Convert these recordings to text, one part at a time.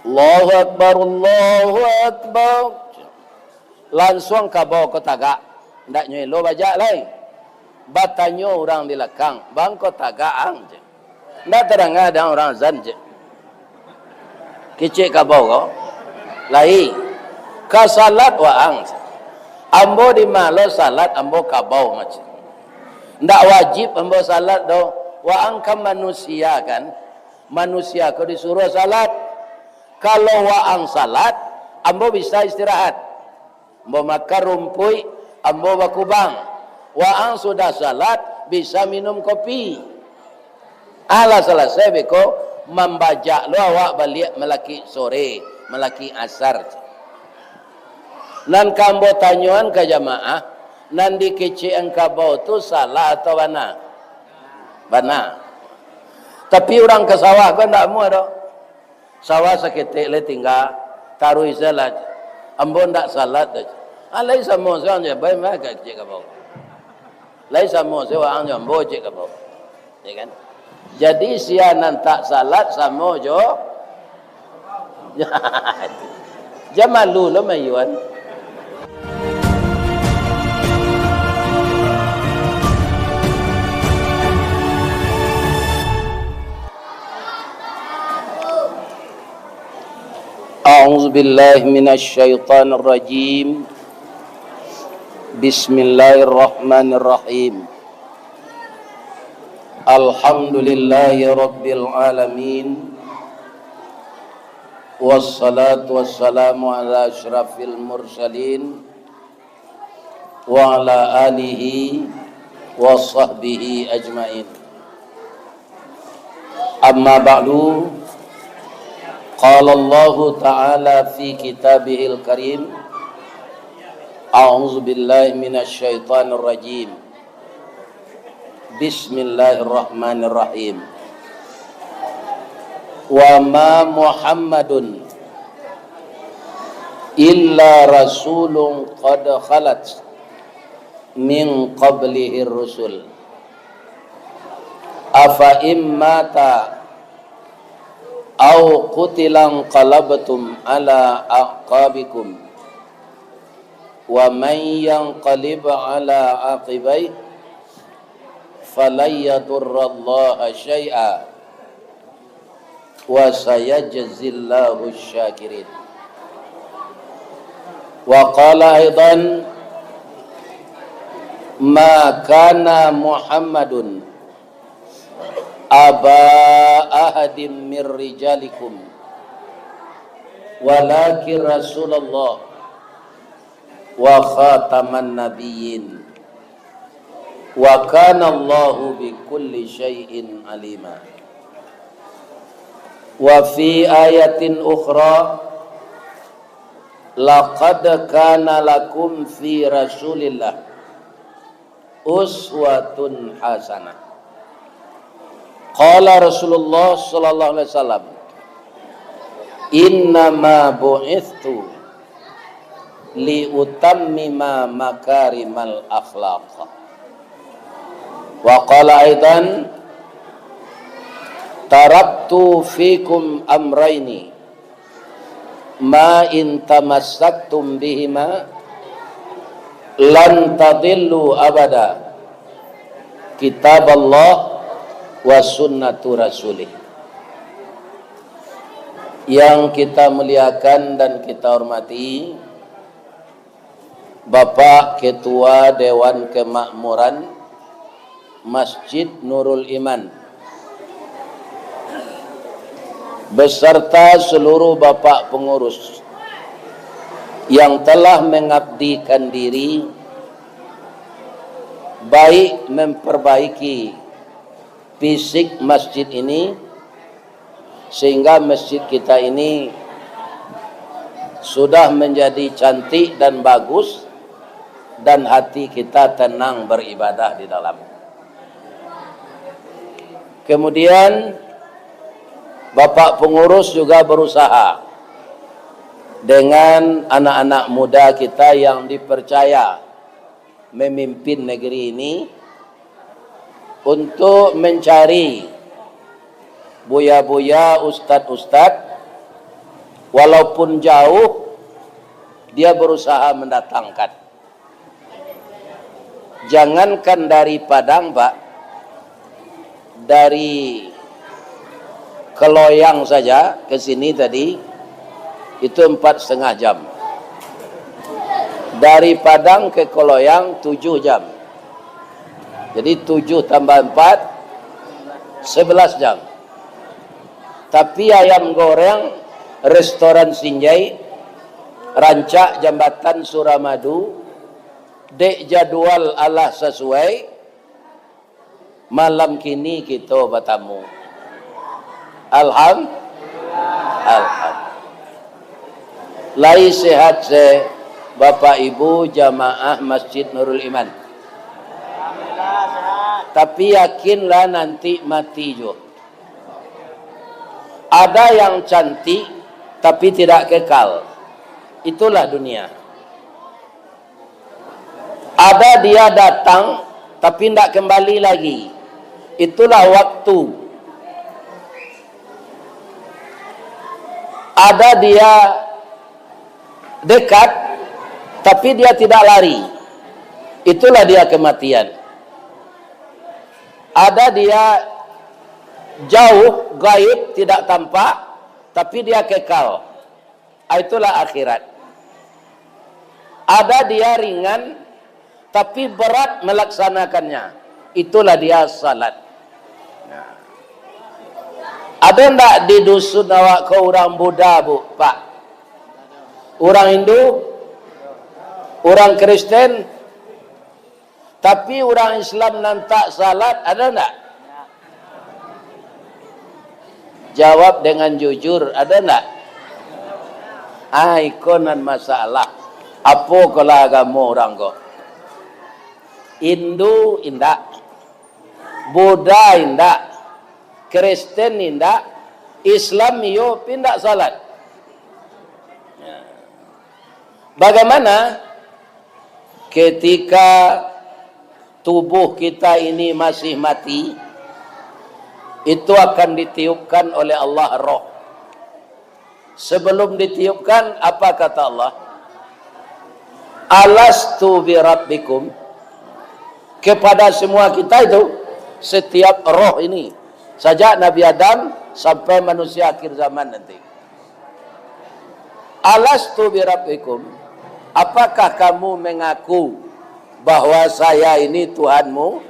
Allahu Akbar, Allahu Akbar. Langsung kabau ko tagak. Ndak nyelo bajak lain. Batanyo orang di belakang. Bang ko tagaang je. Ndak terang ada orang zan je. Kecik kabau ko. Lain. Ka salat waang. Ambo di malo salat ambo kabau macam. Ndak wajib ambo salat do. Waang kan manusia kan. Manusia ko disuruh salat. Kalau waang salat, ambo bisa istirahat. Ambo makan rumpui, ambo bakubang. Waang sudah salat, bisa minum kopi. Ala selesai beko membaca lo awak balik melaki sore, melaki asar. Nan kambo tanyuan ke jamaah, nan di kecik engkau tu salah atau bana? Bana. Tapi orang ke sawah kan tak mau dah. Sawah seketik le tinggal taruh salat. Ambo ndak salat dah. Alai samo saya je baik mak cek ke bawah. Lai samo saya anje ambo cek ke bawah. Ya kan? Jadi sianan tak salat samo jo. Jamalu lo mayuan. أعوذ بالله من الشيطان الرجيم بسم الله الرحمن الرحيم الحمد لله رب العالمين والصلاة والسلام على أشرف المرسلين وعلى آله وصحبه أجمعين أما بعد قال الله تعالى في كتابه الكريم أعوذ بالله من الشيطان الرجيم بسم الله الرحمن الرحيم وما محمد إلا رسول قد خلت من قبله الرسل أفإن مات أو قتل انقلبتم على أعقابكم ومن ينقلب على عقبيه فلن يضر الله شيئا وسيجزي الله الشاكرين وقال أيضا ما كان محمد أبا أحد من رجالكم ولكن رسول الله وخاتم النبيين وكان الله بكل شيء عليما وفي آية أخرى لقد كان لكم في رسول الله أسوة حسنة Qala Rasulullah sallallahu alaihi wasallam innama bu'ithtu li utammima makarimal akhlaq wa qala aidan taraktu fikum amrayni ma in tamassaktum bihima lan tadillu abada kitab Allah wa sunnatu rasulih. Yang kita muliakan dan kita hormati Bapak Ketua Dewan Kemakmuran Masjid Nurul Iman beserta seluruh Bapak pengurus yang telah mengabdikan diri baik memperbaiki fisik masjid ini sehingga masjid kita ini sudah menjadi cantik dan bagus dan hati kita tenang beribadah di dalam. Kemudian Bapak pengurus juga berusaha dengan anak-anak muda kita yang dipercaya memimpin negeri ini untuk mencari buya-buya ustad-ustad Walaupun jauh, dia berusaha mendatangkan. Jangankan dari Padang, Pak, dari Keloyang saja ke sini tadi itu 4,5 jam. Dari Padang ke Keloyang 7 jam. Jadi 7 tambah 4 11 jam. Tapi ayam goreng restoran Sinjai, Rancak Jambatan Suramadu, dek jadwal Allah sesuai, malam kini kita bertamu. Alhamdulillah. Lai sehat se Bapak Ibu jamaah Masjid Nurul Iman. Tapi yakinlah nanti mati juga. Ada yang cantik tapi tidak kekal. Itulah dunia. Ada dia datang tapi tidak kembali lagi. Itulah waktu. Ada dia dekat tapi dia tidak lari. Itulah dia kematian. Ada dia jauh, gaib, tidak tampak, tapi dia kekal. Itulah akhirat. Ada dia ringan, tapi berat melaksanakannya. Itulah dia salat. Ada enggak di dusun awak ke orang Buddha, Bu, Pak? Orang Hindu? Orang Kristen? Tapi orang Islam nantak salat, ada enggak? Jawab dengan jujur, ada enggak? Ikonan masalah. Apa kalau agama orang kok? Hindu indak, Buddha indak, Kristen indak, Islam yo pindak salat. Bagaimana ketika tubuh kita ini masih mati, itu akan ditiupkan oleh Allah roh. Sebelum ditiupkan, apa kata Allah? Alastu bi rabbikum. Kepada semua kita itu, setiap roh ini, sejak Nabi Adam sampai manusia akhir zaman nanti. Alastu bi rabbikum. Apakah kamu mengaku bahwa saya ini Tuhanmu?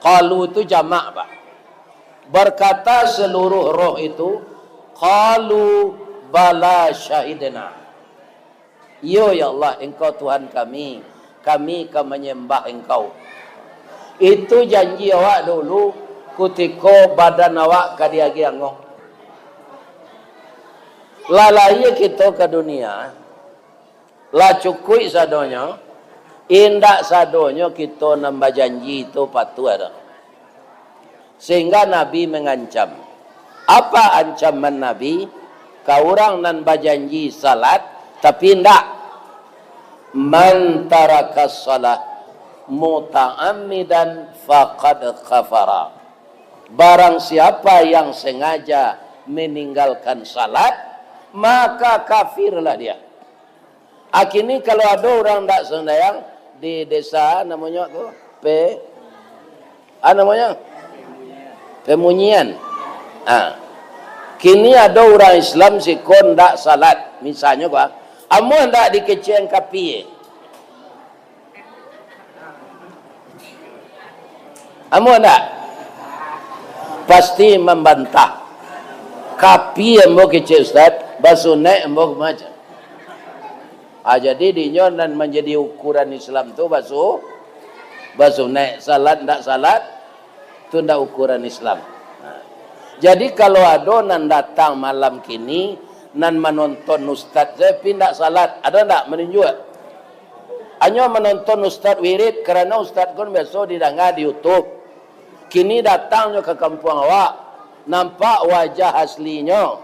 Qalu itu jamak, Pak. Berkata seluruh roh itu, qalu bala syahidna. Yo ya Allah, engkau Tuhan kami akan menyembah engkau. Itu janji awak dulu ketika badan awak kadiagi angok. Lalai kita ke dunia, lah cukui sadonya, indak sadonya kita nambah janji itu patuh ada. Sehingga Nabi mengancam. Apa ancaman Nabi? Kau orang nambah janji salat, tapi indak. Man tarakas salat muta'ammidan faqad khafara. Barang siapa yang sengaja meninggalkan salat, maka kafirlah dia. Akhirnya kalau ada orang tak sembahyang di desa namanya tu namanya Pemunyian. Kini ada orang Islam sikon tak salat, misalnya Pak, amu hendak dikeceng kapi. Amu hendak pasti membantah. Kapi yang mau kecil Ustaz, basuh naik mau macam. Jadi dinyo dan menjadi ukuran Islam tu basuh naik, salat ndak salat tu ndak ukuran Islam. Jadi kalau ada nan datang malam kini nan menonton ustaz saya pindah salat, ada ndak menunjuk? Hanya menonton ustaz wirid kerana ustaz kon biasa didengar di YouTube. Kini datangnya ke kampung awak, nampak wajah aslinya.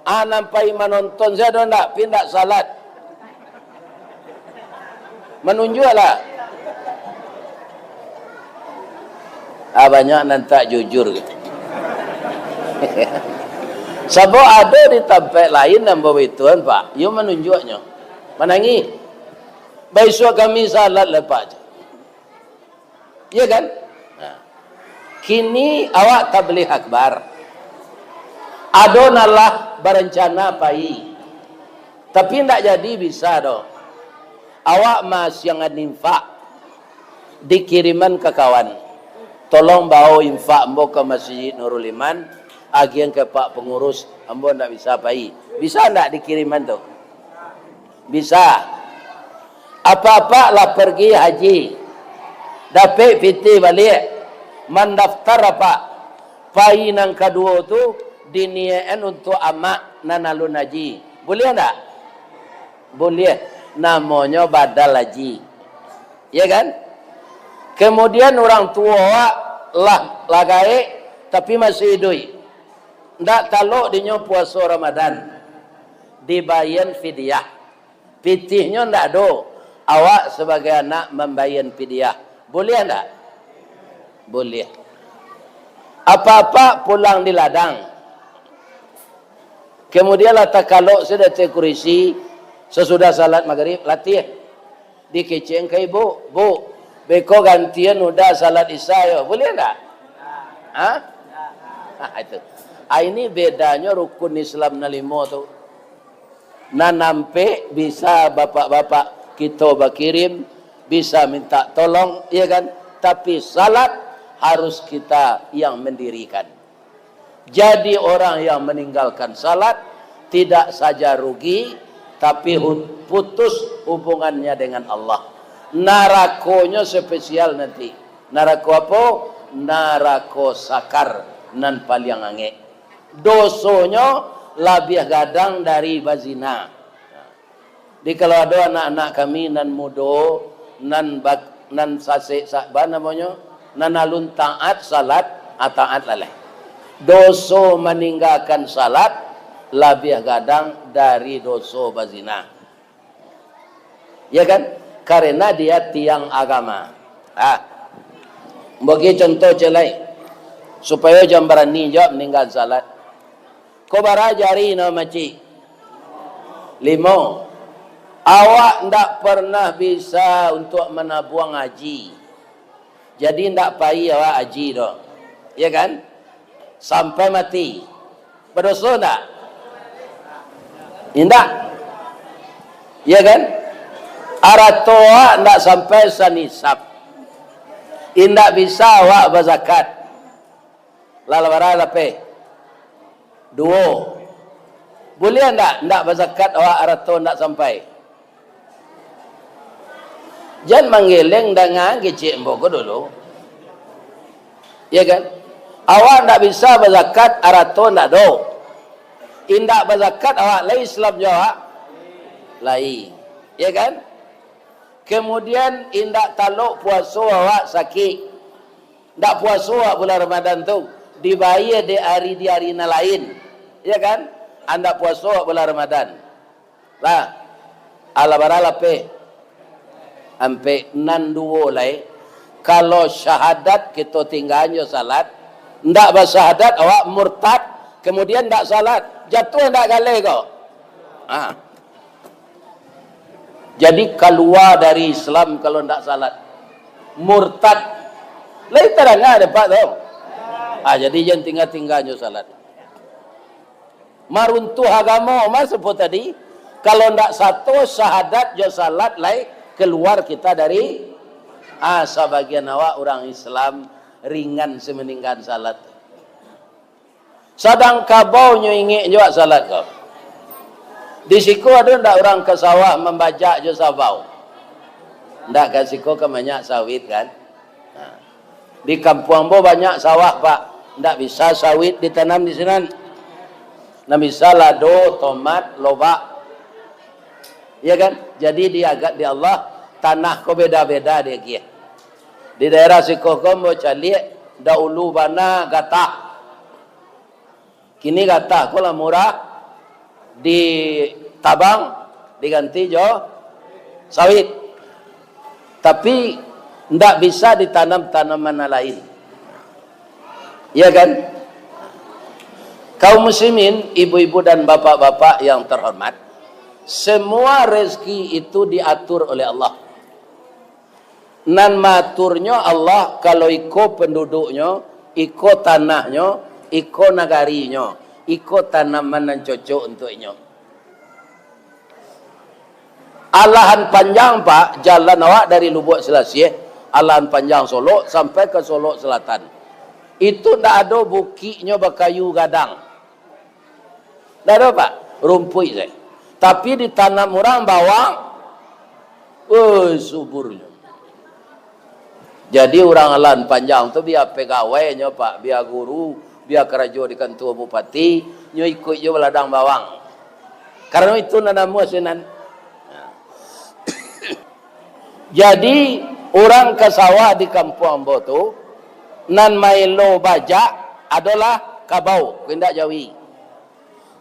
Nampai menonton saya ada ndak pindah salat? Menunjuklah. Banyak nan tak jujur. Sebab ada di tempat lain dan berituan Pak, you menunjuknya. Menangi. Besok kami salat lepas je. Ya kan? Nah. Kini awak tabligh akbar. Adonalah berencana pai. Tapi tidak jadi bisa doh. Awak mas yang infak dikiriman ke kawan. Tolong bawa infak ambo ke Masjid Nurul Iman, agian ke Pak pengurus, ambo tidak bisa pai. Bisa tidak dikiriman tu? Bisa. Apa-apa lah pergi haji. Dapat piti balik. Mendaftar apa? Pai nang kedua tu diniakan untuk amak nanalun haji. Boleh tak? Boleh. Namanya badal haji. Ya kan? Kemudian orang tua lah lagai tapi masih hidup. Ndak taluk dinyo puasa Ramadan. Dibayar fidyah. Pitihnya ndak ada. Awak sebagai anak membayar fidyah. Boleh ndak? Boleh. Apa-apa pulang di ladang. Kemudian letak kalau sudah kurisi sesudah salat maghrib latih. Dikeceng ke ibu, bu. Beko gantian udah salat isya yo. Boleh enggak? Hah? Itu. Ini bedanya rukun Islam na 5 tu. Na nampe bisa bapak-bapak kita berkirim, bisa minta tolong, ya kan? Tapi salat harus kita yang mendirikan. Jadi orang yang meninggalkan salat tidak saja rugi, tapi putus hubungannya dengan Allah. Narakonya spesial nanti. Narako apa? Narako sakar nan paling ange. Dosonya lebih gadang dari bazina. Di kalau ada anak-anak kami nan mudo, nan sase sakba namanya, nan alun taat salat, taat laleh. Doso meninggalkan salat lebih gadang dari doso bazina. Ya kan? Karena dia tiang agama. Bagi contoh celai supaya jam berani jawab meninggal salat. Kau barajari nama maci 5. Awak ndak pernah bisa untuk menabuang haji. Jadi ndak pai awak haji doh. Ya kan? Sampai mati. Berdosa ndak? Indak. Ya kan? Aratoa ndak sampai sanisab. Indak bisa awak berzakat. Lalawara lape. 2. Boleh ndak berzakat awak arato ndak sampai. Jangan menggeleng dengan kecik mboko dulu. Ya kan? Awak ndak bisa berzakat arato ndak do. Indak berzakat awak lai Islam jawab. Lai. Ya kan? Kemudian indak taluk puasa awak sakit. Ndak puasa awak bulan Ramadan tu dibayar di hari lain. Ya kan? Anda puasa awak bulan Ramadan. Lah. Ala barala pe. Ampe nan duo lai. Kalau syahadat kita tinggalnya salat, ndak bersyahadat awak murtad, kemudian ndak salat, jatuh ndak galai kau. Jadi keluar dari Islam kalau tidak salat. Murtad. Lain terang ada Pak tau. Jadi jangan tinggal-tinggalnya salat. Maruntuh agama mas sebut tadi. Kalau tidak satu syahadat jo salat lain keluar kita dari sebagian awak orang Islam ringan semeninggal salat. Sedang kabau ingin juga salat kau. Di siku ada ndak orang ke sawah membajak je sabau. Ndak ke siku ke banyak sawit kan. Di kampung bo banyak sawah Pak. Ndak bisa sawit ditanam di sini. Ndak bisa lado, tomat, lobak. Ya kan? Jadi dia agak di Allah tanah ko beda-beda dia kia. Di daerah siku ko mo calik dahulu bana gatah. Kini gatah ko lah murah. Di tabang diganti jo sawit, tapi ndak bisa ditanam tanaman lain, ya kan? Kaum muslimin, ibu-ibu dan bapak-bapak yang terhormat, semua rezeki itu diatur oleh Allah. Nan maturnya Allah kalau iko penduduknya, iko tanahnya, iko nagarinya, iko tanaman yang cocok untuknya. Alahan panjang Pak, jalan awak dari Lubuk Selasih, alahan panjang Solo sampai ke Solo Selatan. Itu tidak ada bukinya berkayu gadang. Tidak ada Pak, rumput saya. Tapi ditanam orang bawang, suburnya. Jadi orang alahan panjang tu biar pegawainya Pak, biar guru, biar kerja di kantor bupati, nyo ikut je ladang bawang. Karena itu nanamu senan. Jadi orang ke sawah di kampung ambo tu, nan mailo bajak adalah kabau, kindak Jawi.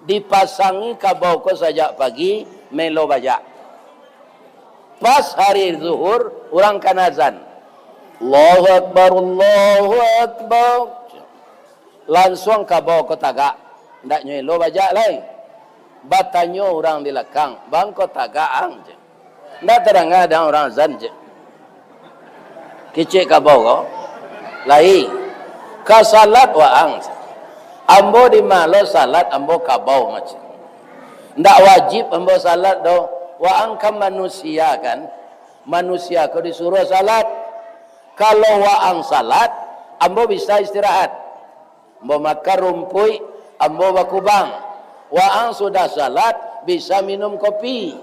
Dipasangi kabau ko sajak pagi, melo bajak. Pas hari zuhur, orang kan azan. Allahu Akbar, Allahu Akbar. Langsung kabau ko tagak. Ndak nyelo bajak lain. Batanyo orang di lekang, bang ko tagak ang je. Ndak terang ada orang azan je. Kecik kabau ko. Lain. Ka salat wa ang. Ambo di malo salat, ambo kabau macam. Ndak wajib ambo salat do. Wa ang kam manusia kan. Manusia ko disuruh salat. Kalau wa ang salat, ambo bisa istirahat. Ambo makan rumpui, ambo bakubang. Wa ang sudah salat, bisa minum kopi.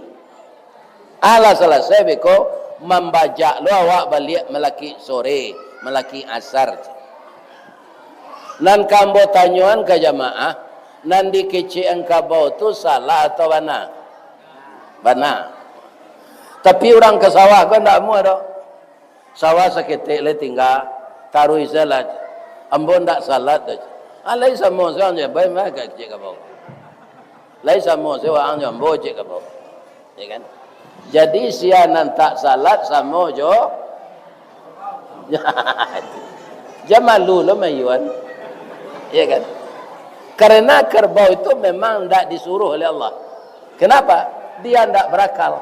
Ala selesai beko membaca lo awak balik melaki sore, melaki asar. Nan kambo tanyuan ke jamaah, nan di kecik engkabau tu salah atau bana? Bana. Tapi orang ke sawah kan tak mau ada. Sawah seketik le tinggal taruh salat. Ambo ndak salat dah. Alai samo seorang je baik mai ke kecik kabau. Lai samo seorang je ambo cek kabau. Ya kan? Jadi sianan tak salat samo jo. Jamalu lo mayuan. Ya kan? Karena kerbau itu memang tidak disuruh oleh Allah. Kenapa? Dia tidak berakal.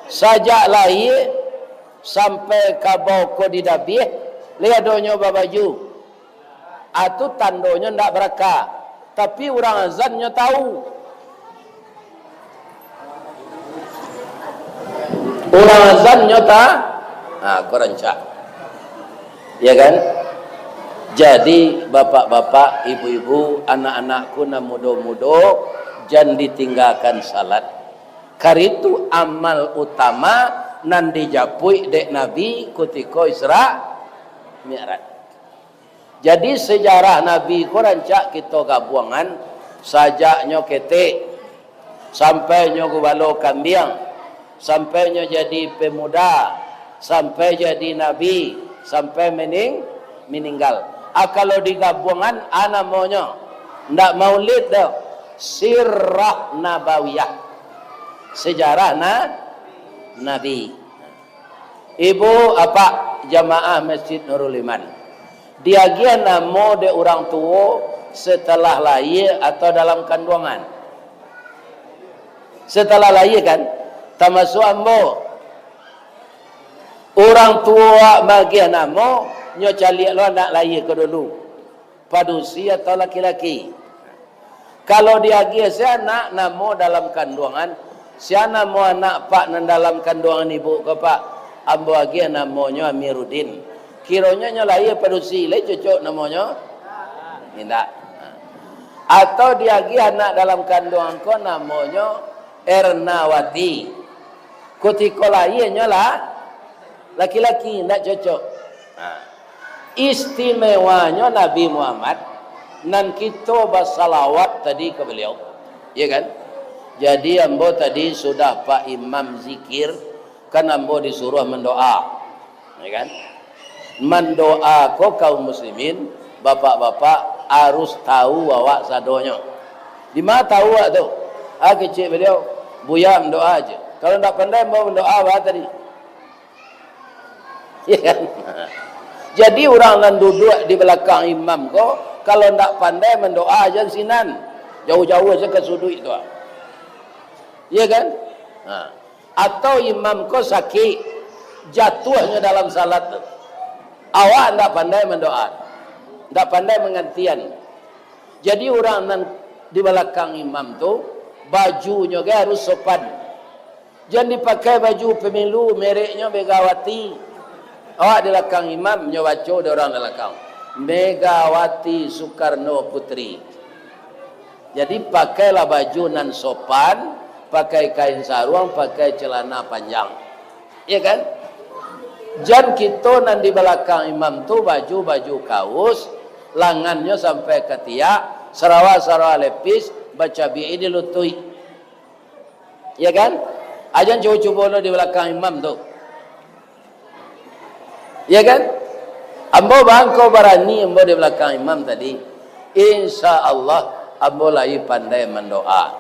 Sajak lahir sampai kabau ko didabih, lihat donyo babaju. Atu tandonya tidak berakal. Tapi orang azannya tahu. Orang azannya tak? Korang cak. Ya kan? Jadi bapak-bapak, ibu-ibu, anak-anakku na mudo-mudo, jangan ditinggalkan salat. Karitu amal utama nan dijapui dek Nabi kutiko Isra Mi'raj. Jadi sejarah Nabi ko rancak kita gabuangan sajaknya ketik sampai nyo gubalo kambing, sampai nyo jadi pemuda, sampai jadi Nabi, sampai meninggal. Kalau digabungan namanya ndak maulid dah, sirah nabawiyah, sejarah Nabi. Ibu apa jamaah Masjid Nurul Iman, dia gia namo de orang tua setelah lahir atau dalam kandungan. Setelah lahir kan, termasuk ambo orang tua bagian namo nyo cali lo anak lahir ke dulu padusi atau laki-laki. Kalau dia si anak namo dalam kandungan, si anak mo anak pak nan dalam kandungan ibu ke pak ambo agi namanya Amiruddin, kironya nyo lahir padusi le cocok namanya tidak. Atau dia agi anak dalam kandungan ko namanya Ernawati, kutiko lahirnya lah laki-laki tidak cocok. Istimewanya Nabi Muhammad nan kita bersalawat tadi ke beliau, ya kan? Jadi ambo tadi sudah Pak Imam zikir, kan ambo disuruh mendoa, ya kan? Mendoa ko kaum muslimin, bapak-bapak harus tahu awak sadonya. Di mana tahu awak tu? Kecil beliau buya mendoa aja. Kalau tak pandai mau mendoa apa tadi? Ya kan? Jadi orang yang duduk di belakang imam ko Kalau ndak pandai mendoa aja sinan. Jauh-jauh aja ke sudut itu. Iya kan? Nah. Atau imam kau sakit, jatuhnya dalam salat tu. Awak ndak pandai mendoa. Ndak pandai mengantian. Jadi orang yang di belakang imam tu bajunya harus sopan. Jangan dipakai baju pemilu mereknya Megawati. Awak di belakang imam baca ada orang di belakang. Megawati Soekarno Putri. Jadi pakailah baju nan sopan, pakai kain sarung, pakai celana panjang. Iya kan? Jangan kita nan di belakang imam tu baju kaos, langannya sampai ke tiak, sarawa lepis, baca bi'i di lutui. Iya kan? Ajan coba-coba lo di belakang imam tu. Iya kan? Ambo bangko barani ambo di belakang imam tadi. Insya Allah ambo lagi pandai mendoa.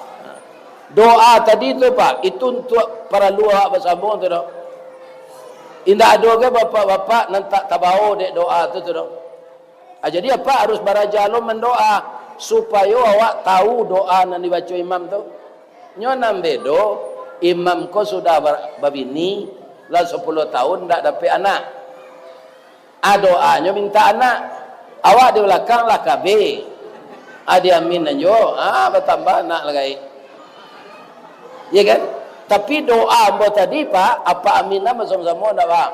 Doa tadi tu Pak, itu untuk para luar bersambung tu dok. Indah ada ke bapak-bapak nanti tabau dek doa tu dok. Jadi apa harus barajalo mendoa supaya awak tahu doa yang dibaca imam tu. Nyonam bedo imam ko sudah babini lah 10 tahun ndak dapat anak. Doanya minta anak. Awak di belakang lah KB. Dia amin aja. Bertambah anak lagi. Ya kan? Tapi doa ambo tadi Pak, apa aminah sama-sama ndak Pak?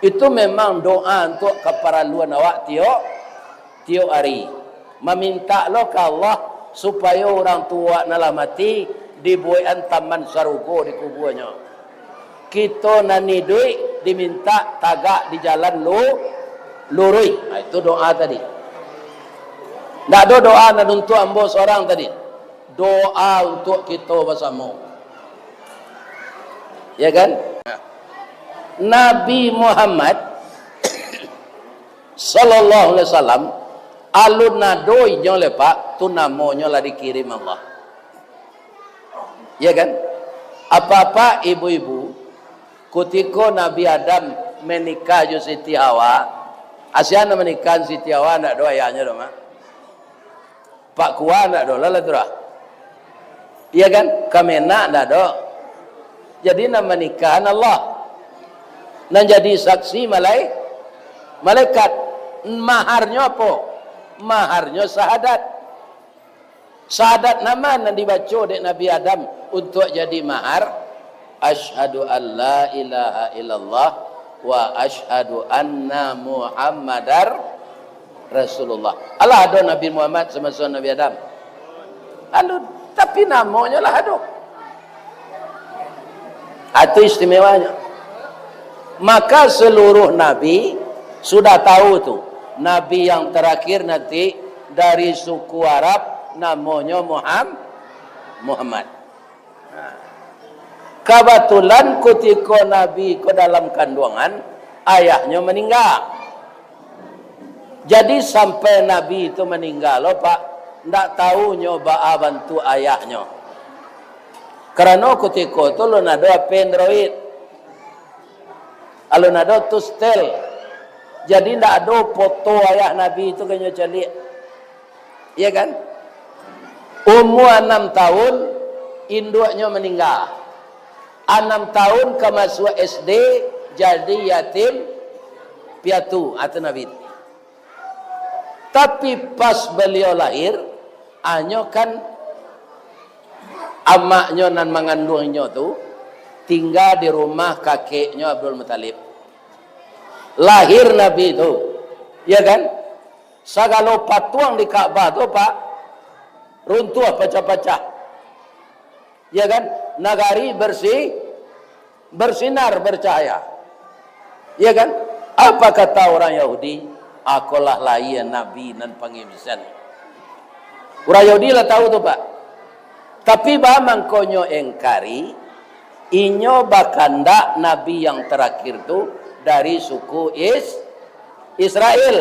Itu memang doa untuk keperluan awak tiap hari. Meminta lo ke Allah supaya orang tua nala mati dibuaian taman sarugo di kuburannya. Kita nani duit diminta tagak di jalan lurui. Itu doa tadi. Tidak ada doa nak untuk ambo seorang tadi. Doa untuk kita bersama. Ya kan? Nabi Muhammad sallallahu alaihi wasallam alun nadoi nyo lepak tu namanya lah dikirim Allah. Ya kan? Apa-apa ibu-ibu ketika Nabi Adam menikah jo Siti Hawa, asyana menikah Siti Hawa nak doa ayahnya dong, Pak Kuah nak doa lah tu dah. Iya kan? Kamena nak doa. Jadi nama nikahan Allah. Dan jadi saksi malaikat. Maharnya apa? Maharnya syahadat. Syahadat nama yang dibaca oleh Nabi Adam untuk jadi mahar. Asyhadu an la ilaha illallah wa asyhadu anna Muhammadar Rasulullah. Allah ada Nabi Muhammad sama Nabi Adam. Aduh, tapi namanya lah aduh. Itu istimewanya. Maka seluruh Nabi sudah tahu tu. Nabi yang terakhir nanti dari suku Arab namanya Muhammad. Kebetulan ketika Nabi ke dalam kandungan ayahnya meninggal. Jadi sampai Nabi itu meninggal loh Pak, ndak tahu nyoba bantu ayahnya. Karena ketika itu lo nado Android, lo nado Tustel. Jadi ndak ada foto ayah Nabi itu kayaknya celik. Iya kan? Umur 6 tahun induknya meninggal. 6 tahun ke masuk SD jadi yatim piatu atau Nabi. Tapi pas beliau lahir, hanya kan amaknya dan mengandungnya tu tinggal di rumah kakeknya Abdul Muttalib. Lahir Nabi itu, ya kan? Segala patuang di Ka'bah tu Pak runtuh pecah-pecah. Ya kan? Nagari bersih, bersinar, bercahaya. Ya kan? Apa kata orang Yahudi? Akulah layan Nabi dan pengimisan. Orang Yahudi lah tahu tu Pak. Tapi bamang konyo engkari, inyo bakanda Nabi yang terakhir tu dari suku Israel.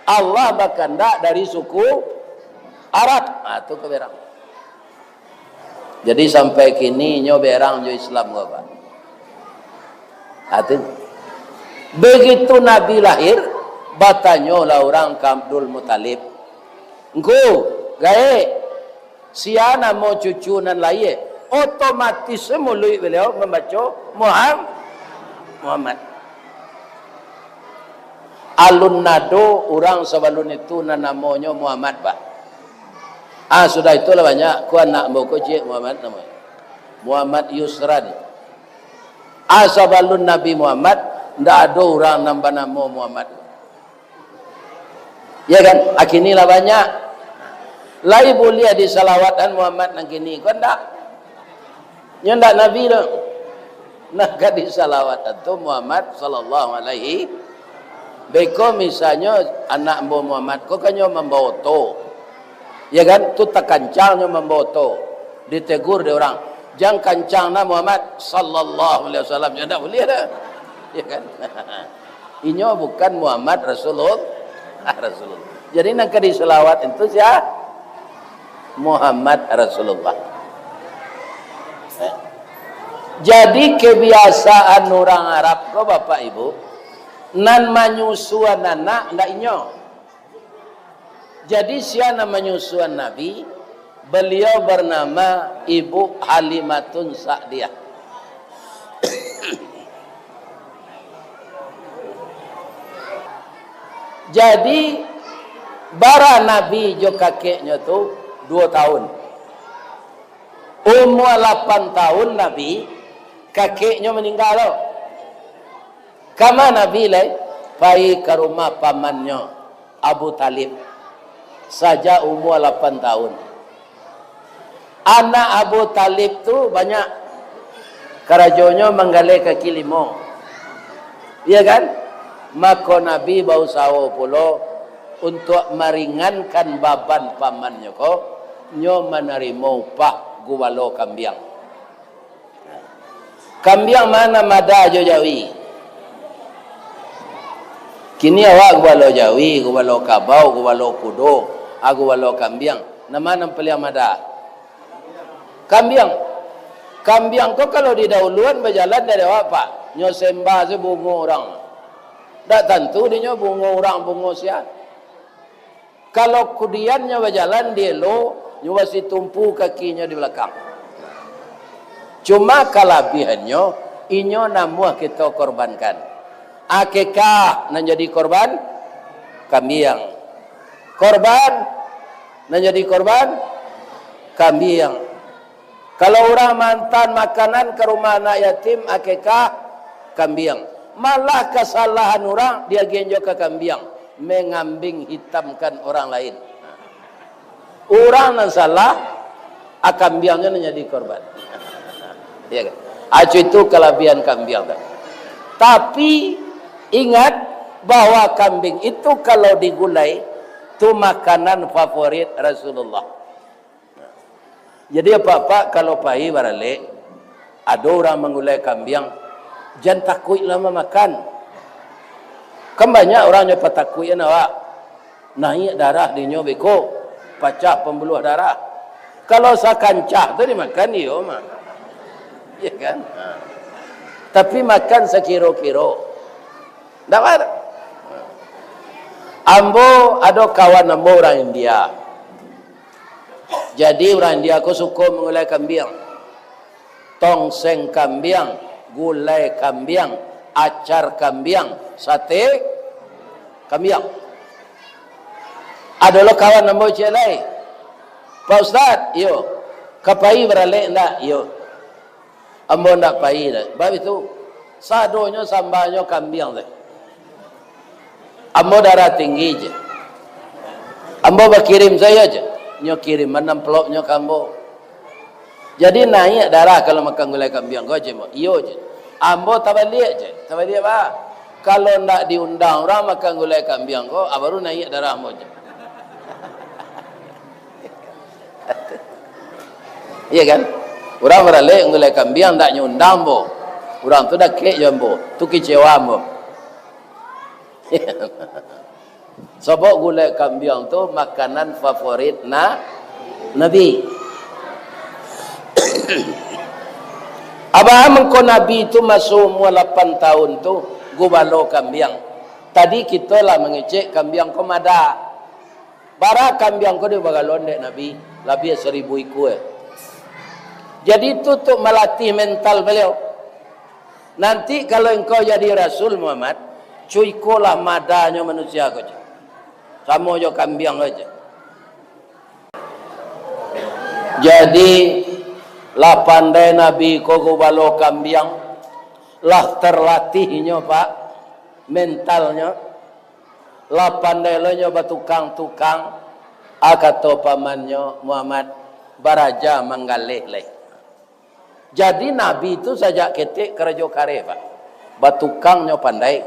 Allah bakanda dari suku Arab. Itu keberang. Jadi sampai kini inyo berang jo Islam gak Pak. Begitu Nabi lahir, batanyo lah orang ke Abdul Muttalib. Engko gae siana mau cucu nan laye otomatis semului beliau membaca Muhammad. Alun nado orang sebelum itu namanya Muhammad pak. Sudah itulah banyak ku anak mbok cik Muhammad namanya. Muhammad Yusran. Sebelum Nabi Muhammad ndak ada orang nambah nama Muhammad. Ya kan? Akinilah banyak. Lai boleh di salawatan Muhammad nang kini kan ndak? Nya ndak Nabi dah. Nak di salawatan tu Muhammad sallallahu alaihi. Beko misalnya anak Mbah Muhammad kau kan nyo membawa to. Ya kan? Tu tak kancang nyo membawa to. Ditegur dia orang. Jangan kancang na Muhammad sallallahu alaihi wasallam. Ya tak boleh dah. Ya kan? Inyo bukan Muhammad Rasulullah. Rasulullah. Jadi nak di selawat itu siapa? Muhammad Rasulullah. Jadi kebiasaan orang Arab kau Bapak Ibu nan menyusuan anak ndak inyo. Jadi siapa menyusuan Nabi? Beliau bernama Ibu Halimatun Sa'diyah. Jadi bara Nabi jo kakeknya tu 2 tahun. Umur 8 tahun Nabi, kakeknya meninggal loh. Kama Nabi lai pai ke rumah pamannya Abu Talib. Saja umur 8 tahun. Anak Abu Talib tu banyak. Kerajonya menggalai kaki 5. Iya kan? Maka Nabi berusaha pula untuk meringankan beban pamannya ko nyo menerima upah gubalo kambiang. Kambiang mana mada jo Jawi. Kini awak gubalo Jawi, gubalo kabau, gubalo kudo, gubalo kambiang. Nama nam peliang mada. Kambiang. Kambiang tu kalau di dahuluan berjalan dari awak pak, nyo sembah sebungo orang. Tak tentu dia bungo orang bungo siap. Kalau kudiannya berjalan dia lo, nyawa si tumpu kakinya di belakang. Cuma kelebihannya, inyo namuah kita korbankan. Akikah nan jadi korban, kambiang. Korban nan jadi korban, kambiang. Kalau orang mantan makanan ke rumah anak yatim, akikah, kambiang. Malah kesalahan orang dia genjo ke kambiang, mengambing hitamkan orang lain. Orang yang salah, kambiangnya menjadi korban. Ya kan? Itu kelebihan kambiang. Tapi ingat bahwa kambing itu kalau digulai itu makanan favorit Rasulullah. Jadi apa-apa kalau pagi barale ada orang mengulai kambiang, jangan takut lama makan. Kan banyak orang yang takut ya awak. Naik darah di nyobeko, pecah pembuluh darah. Kalau sakancah tu dimakan dia mah. Ya kan? Tapi makan sekiro-kiro. Tak ada. Ambo ada kawan ambo orang India. Jadi orang India aku suka mengulai kambiang. Tongseng kambiang, gulai kambiang, acar kambiang, sate kambiang. Adalah kawan ambo celai. Pak Ustaz, yo. Kapai beralek enggak? Yo. Ambo ndak pai dah. Sebab itu sadonya sambalnya kambiang dah. Ambo darah tinggi je. Ambo berkirim saya je. Nyo kirim menamploknya kambo. Jadi naik darah kalau makan gulai kambiang kau je mo. Iyo je. Ambo tabalik je. Tabalik apa? Kalau ndak diundang orang makan gulai kambiang kau, baru naik darah mo je. Iya kan? Orang beralih gulai kambiang ndak nyundang bo. Orang tu dah kek jambo. Tu kecewa mo. Sebab gulai kambiang tu makanan favorit Nabi. Abah mengko Nabi tu masuk umur 8 tahun tu gubalo kambiang. Tadi kita lah mengecek kambiang komada. Bara kambiang ko di bagalon dek Nabi, lebih 1000 ikut. Jadi itu untuk melatih mental beliau. Nanti kalau engkau jadi Rasul Muhammad, cuikolah madanya manusia kau. Kamu jo kambiang aja. Jadi lah pandai Nabi kau balo kambiang, lah terlatihnya pak mentalnya, lah pandai lo nyoba tukang-tukang, akato pamannya Muhammad baraja manggaleh leh. Jadi Nabi itu saja ketik kerja kare pak, batukangnya pandai,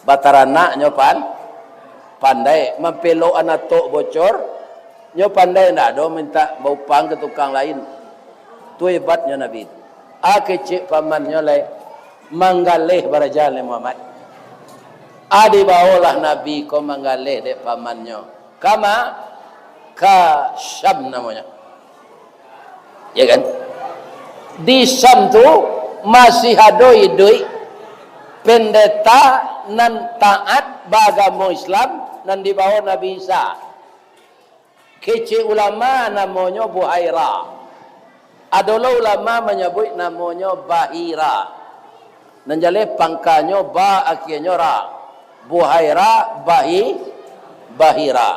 bataranaknya pandai, mempelo anak tok bocor, nyo pandai ndak do minta baupang ke tukang lain. Tu hebatnya Nabi. Kecik pamannya leh, manggaleh baraja leh Muhammad. Adi bawalah Nabi ko manggaleh dek pamannya. Kama ka Syam namanya. Ya kan? Di Syam tu masih ada idui pendeta nan taat beragama Islam nan dibawa Nabi Isa. Kecil ulama namanya Buhaira. Adalah ulama menyebut namanya Bahira. Dan jadi pangkanya ba akhirnya ra. Buhaira Bahira.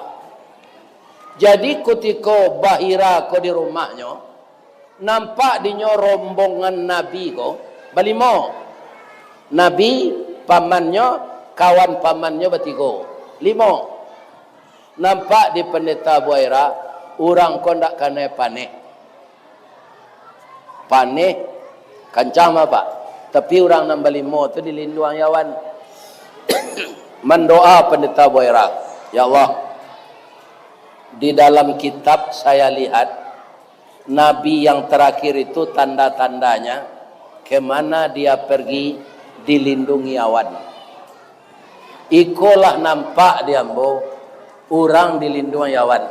Jadi ketika Bahira ko di rumahnya, nampak dinyo rombongan Nabi ko balimo. Nabi pamannya, kawan pamannya bertiga. 5. Nampak di pendeta Buhaira, orang ko ndak kena paneh kancang apa? Tapi orang nombor 5 tu dilindungi awan. Mendoa pendeta Buhaira, ya Allah, di dalam kitab saya lihat Nabi yang terakhir itu tanda-tandanya kemana dia pergi dilindungi awan. Ikolah nampak dia ambo orang dilindungi awan.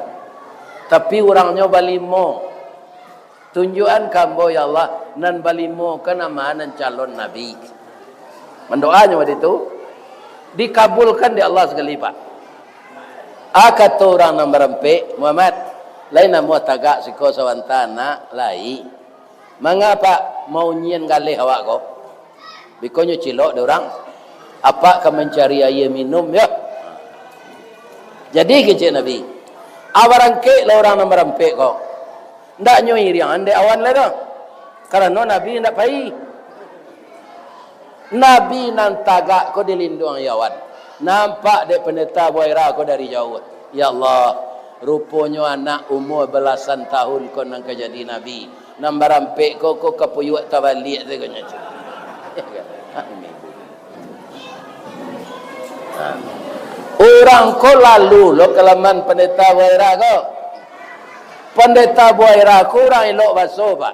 Tapi orangnya balimo. Tunjukan kambo ya Allah nan balimo ke nama nan calon Nabi. Mendoanya waktu itu dikabulkan di Allah sekali pak. Kata orang nomor 4 Muhammad lain nama tagak siko sawantana lai. Mengapa mau nyen galih awak ko? Bikonyo cilok de orang. Apa ka mencari air minum ya? Jadi kecik Nabi. Awaran ke la orang nomor 4 ko. Ndak nyoi riang ande awan la dah. Karena Nabi ndak pai. Nabi nan tagak ko dilindungi awan. Nampak dek pendeta Buhaira ko dari jauh. Ya Allah, rupanya anak umur belasan tahun ko nang jadi Nabi. Nambar ampe ko kapuyuk tabalik tu ko nyaci. Orang ko lalu lo kelaman pendeta Buhaira ko. Pendeta Buhaira ko orang elok baso pak.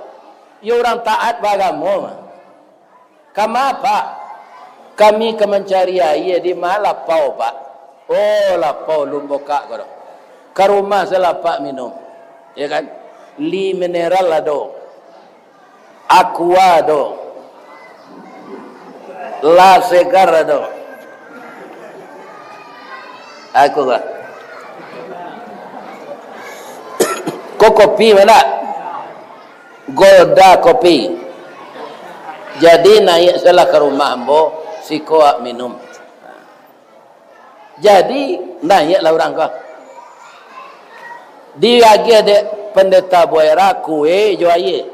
Ya orang taat beragama. Kenapa? Kami ke mencari air di mana lapau pak. Oh lapau lumboka ko. Ke rumah saya lapak minum. Ya kan? Li mineral ado. Aqua ado. La segar ado. Aku lah. Kok kopi mana? Golda kopi. Jadi naik salah ke rumah ambo si koak minum. Jadi naiklah orang kau. Dia lagi ada pendeta Buhaira kue juaye.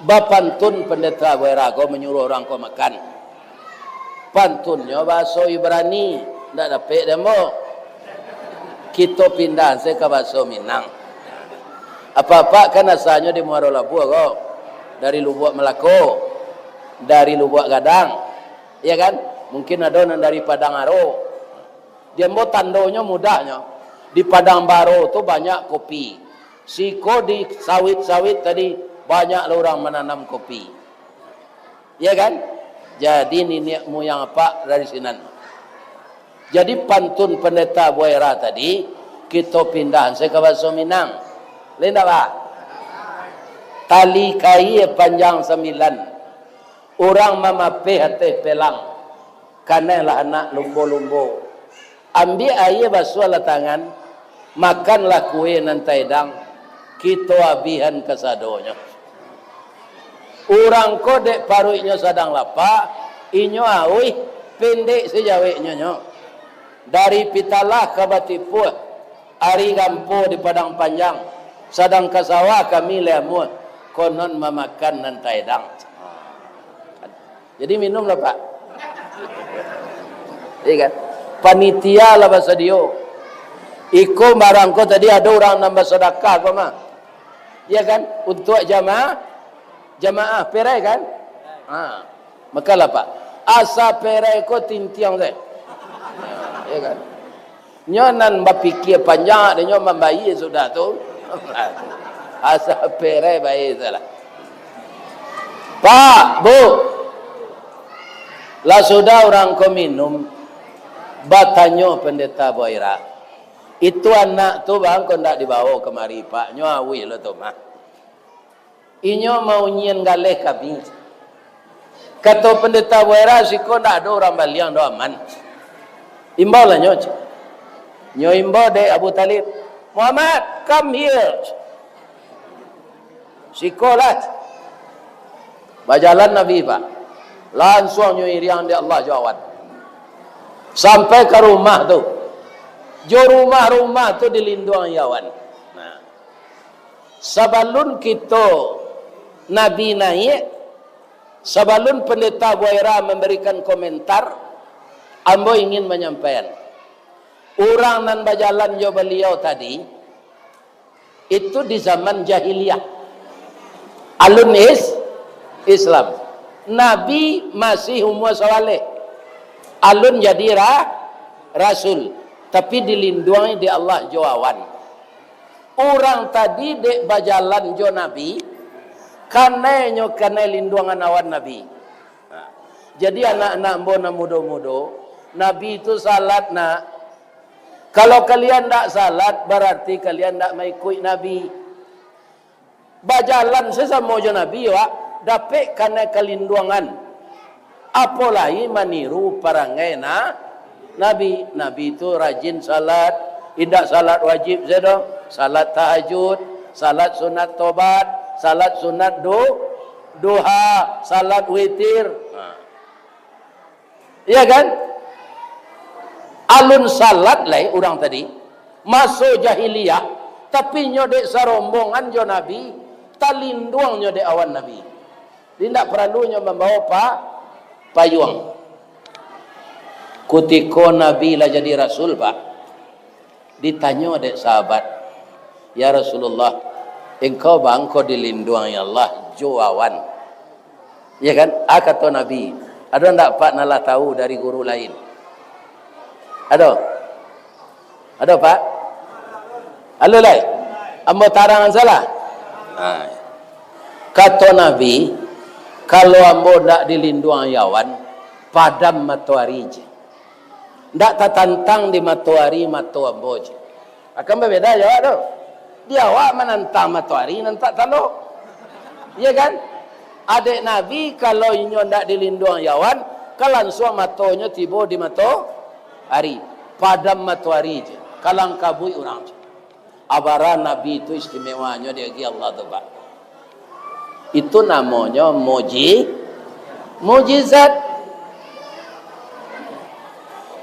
Bapantun pendeta Buhaira kau menyuruh orang kau makan. Pantunnya bahasa Ibrani, ndak dapat demo. Kita pindah saya ke bahasa Minang. Apa-apa kan asalnya di Muaro Labu kau. Dari Lubuk Melako, dari Lubuk Gadang, ya kan? Mungkin ada yang dari Padang Aro. Dia mau tandonya mudahnya. Di Padang Baro tu banyak kopi. Siko di sawit-sawit tadi banyak orang menanam kopi, ya kan? Jadi nenek moyang apa dari sini. Jadi pantun pendeta Buhaira tadi kita pindah saya ke bahasa Minang. Lain tak pak? Tali kai panjang 9. Orang mamape hati pelang. Karena lah anak lumbo-lumbo. Ambil air basuh lah tangan. makanlah kue nan taidang kita abihan kesadonya. Orang kodek paruiknya sadang lapa, inyo awi pendek sejaweknya nyo. Dari Pitalah ke Batipuh, Ari Gampo di Padang Panjang, sadang kasawa kami lemu konon memakan nan taidang. Jadi minumlah Pak. Iya kan? Panitia lah bahasa dia. Iko barangko tadi ada orang nambah sedekah kok mah. Ya kan? Untuk jamaah perai kan? Makalah Pak. Asa perai ko tintiang deh. Ya kan? Nyonan berpikir panjang dan nyoman bayi sudah tu. Asa perai bayi salah. Pak, Bu. Lah sudah orang ko minum batanyo pendeta Boira. Itu anak tu bang ko ndak dibawa kemari Pak. Nyo awi lo tu mah. Inyo mau nyen galeh kami. Kata pendeta Boira si ko ndak ada orang baliang do aman. Imbau lah nyo. Nyo imbau de Abu Talib. Muhammad, come here. Si ko lah. Bajalan Nabi Pak. Langsung nyo iriang di Allah jawab. Sampai ke rumah tu. Jo rumah-rumah tu dilindung yawan. Nah. Sebelum kita Nabi naik, sebelum pendeta Boira memberikan komentar, ambo ingin menyampaikan. Orang nan berjalan jo beliau tadi, itu di zaman jahiliyah. Alun Islam. Nabi masih umur saleh. Alun jadi rasul, tapi dilindungi di Allah jawawan. Orang tadi dek berjalan jo Nabi, karena lindungan awan Nabi. Jadi anak-anak bona muda-muda, Nabi itu salat nak. Kalau kalian tak salat, berarti kalian tak mengikut Nabi. Berjalan sesama jo Nabi, wak. Dapat karena kelindungan. Apalagi meniru perangai Nabi. Nabi itu rajin salat. Tidak salat wajib saja. Salat tahajud. Salat sunat tobat. Salat sunat duha. Salat witir. Iya kan? Alun salat lah orang tadi. Masuk jahiliyah. Tapi nyodek sarombongan jo Nabi. Talindung nyodek awan Nabi. Tidak perlunya membawa payung. Ketika Nabi lah jadi Rasul Pak, ditanya dek sahabat, ya Rasulullah, engkau bang kau dilindungi Allah juawan. Ya kan? Kata Nabi, ada tak Pak nalah tahu dari guru lain? Ada Pak? Halo lai, ambo tarangan salah. Kata Nabi, kalau ambo tak dilindungi awan, padam matahari je. Tak tertantang di matahari ambo je. Akan berbeza jawab tu. Dia awak menantang matahari, nantak taluk. Ya kan? Adik Nabi kalau inyo tak dilindungi awan, langsung matanya tiba di matahari. Padam matahari je. Kalang kabui orang je. Abara Nabi itu istimewanya dia Allah tu Pak. Itu namanya mujizat.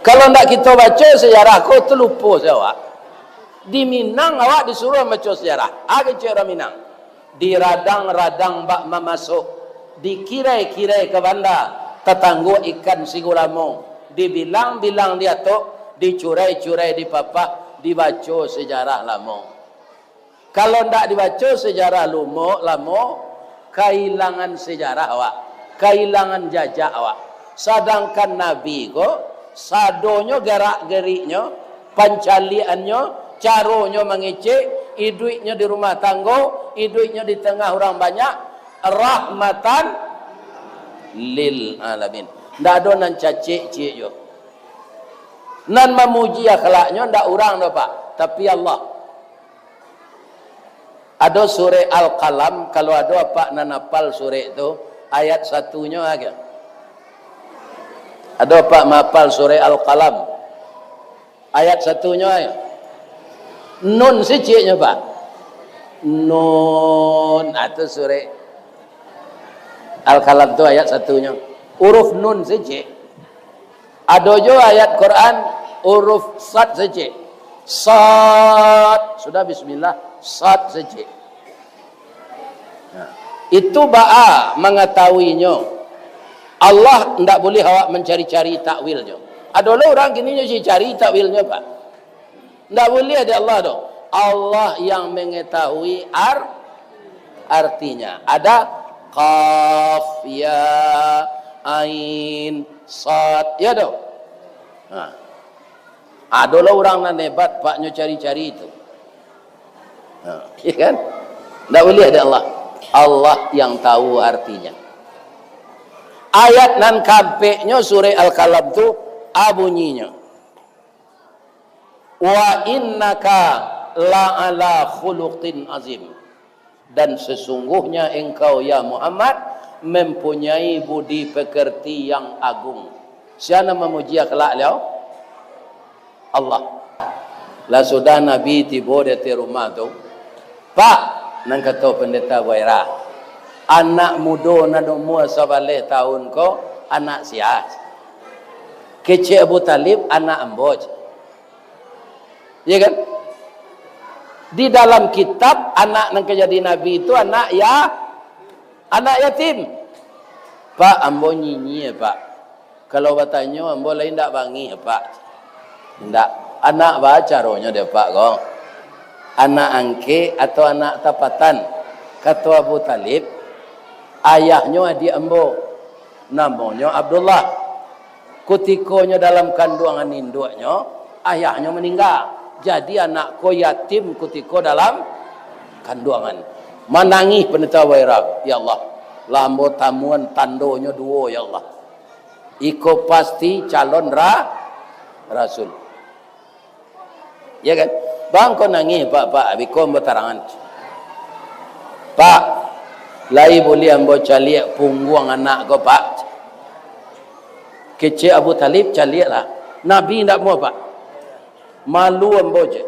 Kalau tak kita baca sejarah, kau terlupa awak. Di Minang awak disuruh baca sejarah. Ada cara Minang. Di radang-radang bak memasuk. Di kirai-kirai ke bandar. Tetangga ikan sigulamo. Dibilang-bilang dia tu. Dicurai-curai di papah. Dibaca sejarah lama. Kalau tak dibaca sejarah lama. Kehilangan sejarah awak, kehilangan jajak awak. Sedangkan Nabi ko sadonyo gerak-geriknya, pancaliannya, caronyo mengecek, hidupnya di rumah tangga, hidupnya di tengah orang banyak, rahmatan lil alamin. Ndak ada nan cacik-cik yo. Nan memuji akhlaknya ndak orang dah Pak, tapi Allah. Ada surah Al-Qalam, kalau ada apa nanapal surah itu, ayat satunya aja. Ada apa mapal surah Al-Qalam? Ayat satunya aja. Nun seciknya Pak. Nun. Itu surah Al-Qalam tu ayat satunya. Huruf nun secik. Ada juga ayat Quran huruf sad secik. Sad. Sudah bismillah. Sad secik. Nah, itu ba'a mengetahuinya. Allah tidak boleh awak mencari-cari takwilnya. Ada orang gini cari takwilnya Pak. Tidak boleh ada Allah tu. Allah yang mengetahui artinya. Ada qaf, ya, ain, sad. Ya tu. Nah. Adalah orang yang hebat paknya cari-cari itu. Nah, ya kan? Tidak boleh ada Allah. Allah yang tahu artinya. Ayat nan kampeknya surah Al-Qalam tu bunyinya. Wa innaka la'ala khuluqin azim. Dan sesungguhnya engkau ya Muhammad mempunyai budi pekerti yang agung. Siapa memuji kelak liao? Allah. Lah sudah Nabi tiba di rumah tu. Pak, nang kata pendeta Waira, anak muda nan umur 11 tahun ko anak sihat. Kecil Abu Talib anak amboj. Ya kan? Di dalam kitab anak yang jadi nabi itu anak yatim. Pak ambo nyinyi Pak. Kalau bertanya ambo lain tak bangi Pak. Tidak. Anak baca rohnya dia Pak kau. Anak angke atau anak tapatan. Kata Abu Talib, ayahnya adik ambo. Namanya Abdullah. Kutikonya dalam kandungan induknya, ayahnya meninggal. Jadi anak ko yatim kutiko dalam kandungan. Menangis pendeta Wairab. Ya Allah. Lambo tamuan tandonya dua ya Allah. Iko pasti calon rasul. Ya kan? Bang ko nangis Pak. Biko bertarangan. Pak. Lai boleh ambo caliak pungguang anak ko Pak. Kecil Abu Talib caliak lah. Nabi tidak mau Pak. Malu ambo je.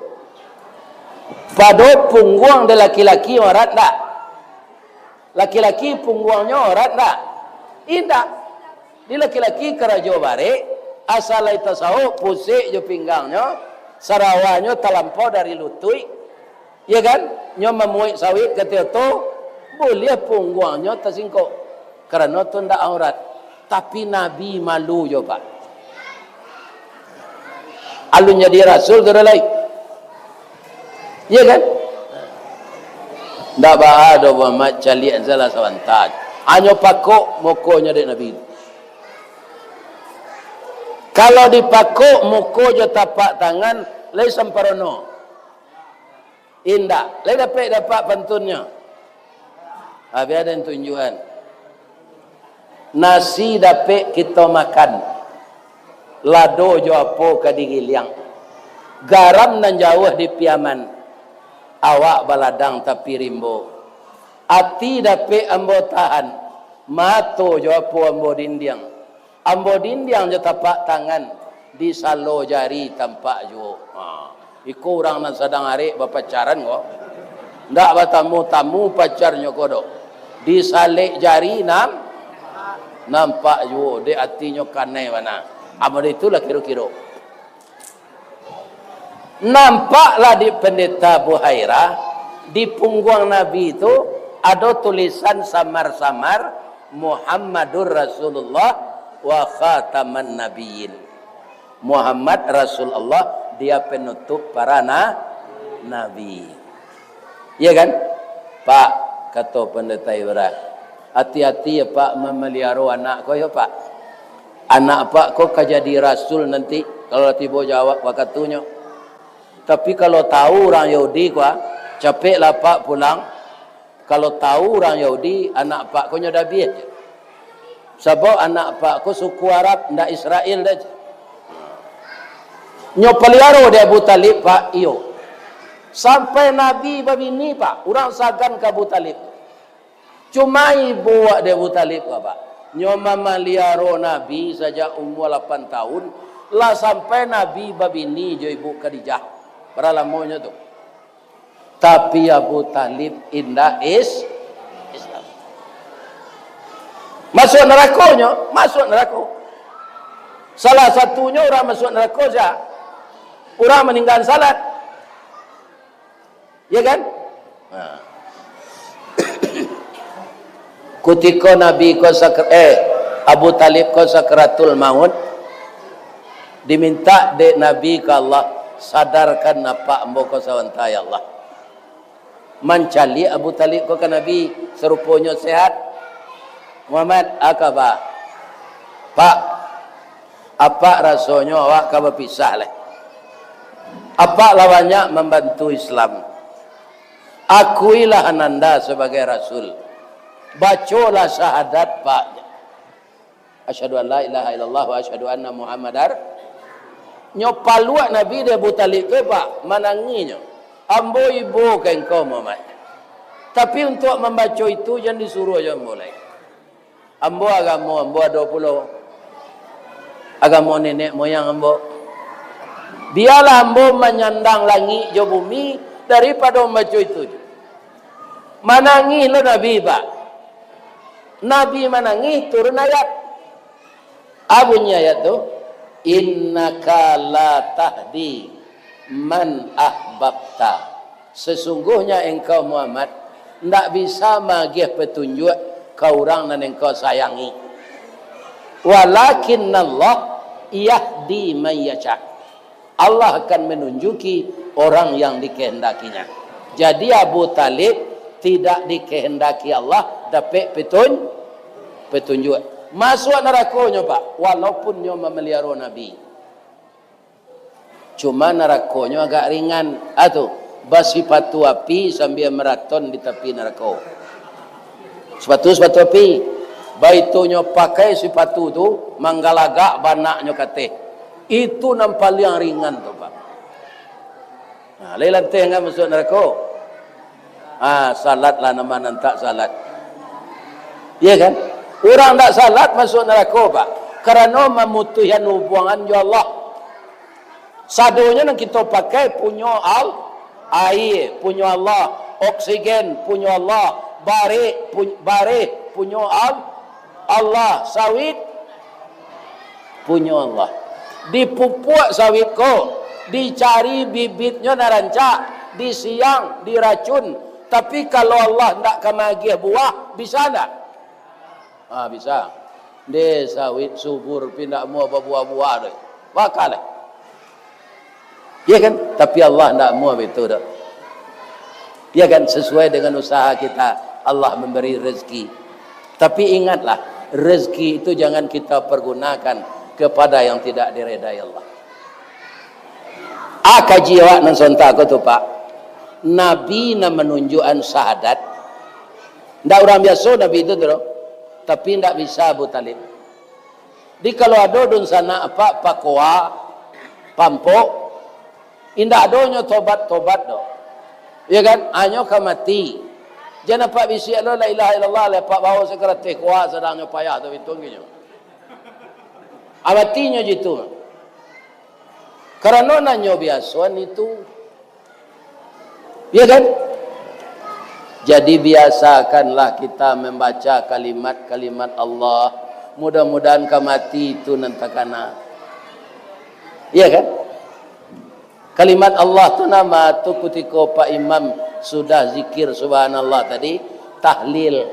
Pada pungguang de laki-laki orang tak. Laki-laki pungguangnya orang tak. Tidak. Di laki-laki kerajo bare asal itu sahu pusik je pinggangnya, sarawanya terlampau dari lutut. Ya kan? Nyo memuik sawit ketika tu boleh pungguangnya tersingkuk. Kerana tu ndak aurat. Tapi Nabi malu je Pak. Alun jadi rasul tu dah lain. Ya kan? Tak ada Muhammad calian salah sewantat. Hanya pakuk mukonya dari Nabi. Kalau dipakuk muko je tapak tangan, lain samparono. Indah. Lain dapat pantunnya. Habis ada tunjuan. Nasi dapat kita makan. Lado jo apo kadigiliang. Garam nan jauh di piaman. Awak baladang tapi rimbo. Ati dape ambo tahan. Mato jo apo ambo dindiang. Ambo dindiang jo tapak tangan. Di salo jari tampak jo. Iku orang nan sedang arek berpacaran ko. Ndak bertamu-tamu pacarnya kodo. Di salik jari nampak jo. De atinya kanai mana. Amal itulah kira-kira. Nampaklah di pendeta Buhaira, di punggung Nabi itu ada tulisan samar-samar Muhammadur Rasulullah wa khataman nabiyyin. Muhammad Rasulullah, dia penutup para nabi. Ya kan? Pak, kata pendeta Ibrahim, hati-hati ya Pak memelihara anak kau ya Pak. Anak Pak kau jadi rasul nanti kalau tiba jawab waktunya. Tapi kalau tahu orang Yahudi kuah, capeklah Pak pulang. Kalau tahu orang Yahudi, anak Pak kau dah biar je. Sebab anak Pak kau suku Arab, ndak Israel dah je. Nyopeliaro dia Abu Talib Pak, iyo. Sampai Nabi babini Pak, orang sagan ke Abu Talib. Cuma ibu dia Abu Talib Pak. Nyoma maliaro Nabi saja umur 8 tahun lah sampai Nabi babini jo ibu Khadijah. Para lamonya tu. Tapi Abu Talib indah Islam. Masuk nerakanya, masuk neraka. Salah satunya orang masuk neraka saja. Orang meninggal salat. Ya kan? Nah. Ketika Nabi Abu Talib ko sakratul maut, diminta de Nabi ke Allah, sadarkan napa ambo ko sawantai Allah. Mencali Abu Talib ko ke Nabi, serupanya sehat. Muhammad akaba. Pak, apa rasanya awak ka berpisah leh? Apa lawannya membantu Islam? Akuilah ananda sebagai Rasul. Bacalah syahadat Pak. Asyhadu an la ilaha illallah wa asyhadu anna Muhammadar. Nyopaluak Nabi dia Abu Talib ke Pak, mananginya. Ambo ibu ke engkau Muhammad. Tapi untuk membaca itu jangan disuruh aja mulai. Ambo agama, ambo ada puluh agama nenek moyang ambo. Biarlah ambo menyandang langit jo bumi daripada membaca itu. Manangi lo Nabi Pak. Nabi manangi turun ayat. Abunya ayat tu, innaka la tahdi man ahbabta. Sesungguhnya engkau Muhammad tidak bisa magih petunjuk ke orang yang engkau sayangi. Walakin Allah yahdi man yasha. Allah akan menunjuki orang yang dikehendakinya. Jadi Abu Talib tidak dikehendaki Allah dapat petunjuk. Masuk nerakanya Pak, walaupun dia memelihara Nabi. Cuma nerakanya agak ringan. Basipatu api sambil maraton di tepi neraka. Sepatu api. Baitunya pakai sepatu tu manggalagak banaknya kate. Itu nampak yang ringan tu Pak. Nah, lelantai enggak masuk neraka. Salat lah nama nantak salat. Ya kan? Orang tak salat masuk neraka Pak. Kerana memutuskan hubungan dengan Allah. Sadonya yang kita pakai punya air punya Allah, oksigen punya Allah, bare punya Allah, sawit punya Allah. Dipupuk sawit ko, dicari bibitnya narancak, disiang, diracun. Tapi kalau Allah tidak kemagih buah, bisa tak? Bisa. Dia sawit subur pindah mua buah-buah tu. Bakal. Ya kan? Tapi Allah tidak mua betul tak? Ya kan? Sesuai dengan usaha kita, Allah memberi rezeki. Tapi ingatlah, rezeki itu jangan kita pergunakan kepada yang tidak diredai Allah. Kaji awak nan sontak tu Pak. Nabi na menunjukkan syahadat. Ndak orang biasa Nabi itu tu. Tapi ndak bisa Abu Talib. Di kalau ada dun sana apa pakoa, pampok, indak adanya tobat do. Ya kan? Hanya mati. Jangan apa bisi la ilaha illallah lepak bawa sekerat tekwa sedangnya payah tu hitungnya. Amatinya gitu. Karena nanya biasuan itu. Ya kan? Jadi biasakanlah kita membaca kalimat-kalimat Allah. Mudah-mudahan mati itu nantakana. Ya kan? Kalimat Allah tu nama tu ketika Pak Imam sudah zikir subhanallah tadi, tahlil.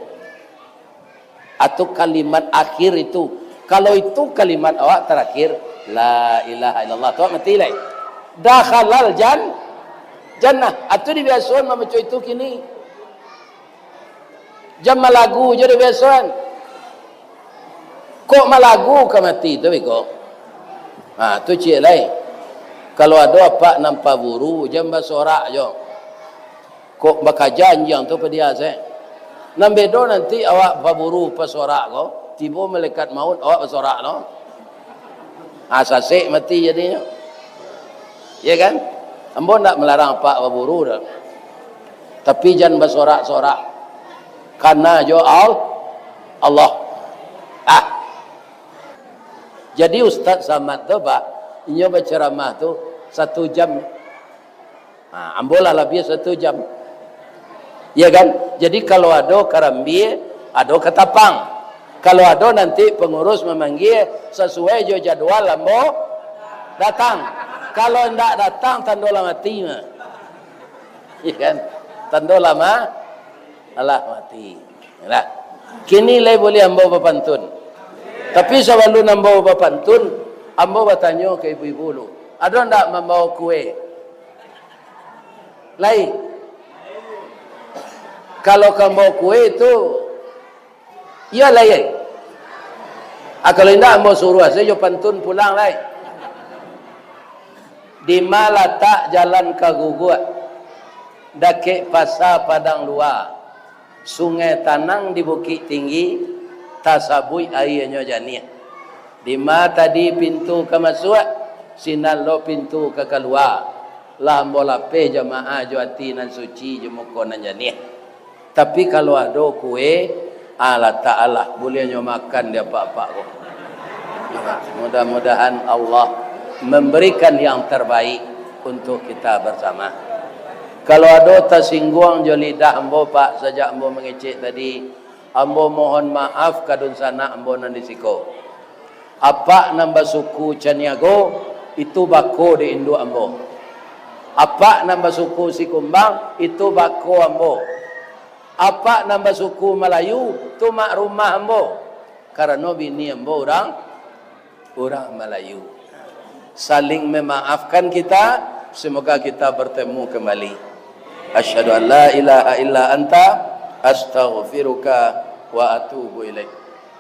Atau kalimat akhir itu. Kalau itu kalimat awak terakhir, la ilaha illallah, tu mati lagi. Dakhalal jannah. Atau di biasuan membaca itu kini. Jam malagu je di biasuan. Kok malagu ke mati tu kok. Tu cik lain. Kalau ada apa nampak buru, jam basorak je. Kok bakajan yang tu pedia saya. Nambedo nanti awak paburu pasorak kau, tiba malaikat maut awak pasorak no. Sasik mati jadinya. Ya kan? Ambo nak melarang apa paburu dah. Tapi jangan basorak-sorak. Karena jo Allah. Jadi Ustaz Samad tu Pak, ia berceramah tu 1 jam. Ambolah lebih 1 jam. Ya kan? Jadi kalau ada karambi, ada ketapang. Kalau ada nanti pengurus memanggil sesuai jo jadwal ambo datang. Kalau ndak datang tanda lah mati mah. Ya kan? Tanda lama alah mati. Lah. Kini lay boleh ambo berpantun. Tapi sebelum ambo berpantun, ambo bertanya ke ibu-ibu lu. Ada ndak membawa kue? Lai. Kalau kamu bawa kue itu, iya lah ya. Kalau tidak mau suruh saya pantun pulang lah. Di malata jalan kaguguat, dake pasar padang luar, sungai tanang di bukit tinggi, tasabui airnya jania. Di mana tadi pintu ke masuk, sinan lo pintu ke keluar. Lah bola pe jamaah jo hati nan suci jo mukon nan jania. Tapi kalau ada kue, Allah Ta'ala bolehnya makan dia apa-apa kok. Mudah-mudahan Allah memberikan yang terbaik untuk kita bersama. Kalau ada tersinggung jo lidah ambo pak sejak ambo mengecek tadi, ambo mohon maaf kadun sana ambo nan disiko. Apa nambah suku Caniago itu bako di Indo ambo. Apa nambah suku Sikumbang itu bako ambo. Apa nambah suku Melayu tu mak rumah ambo. Karena bini ambo orang Melayu. Saling memaafkan kita, semoga kita bertemu kembali. Asyhadu an la ilaha illa anta astaghfiruka wa atubu ilaik.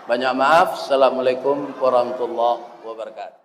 Banyak maaf. Assalamualaikum warahmatullahi wabarakatuh.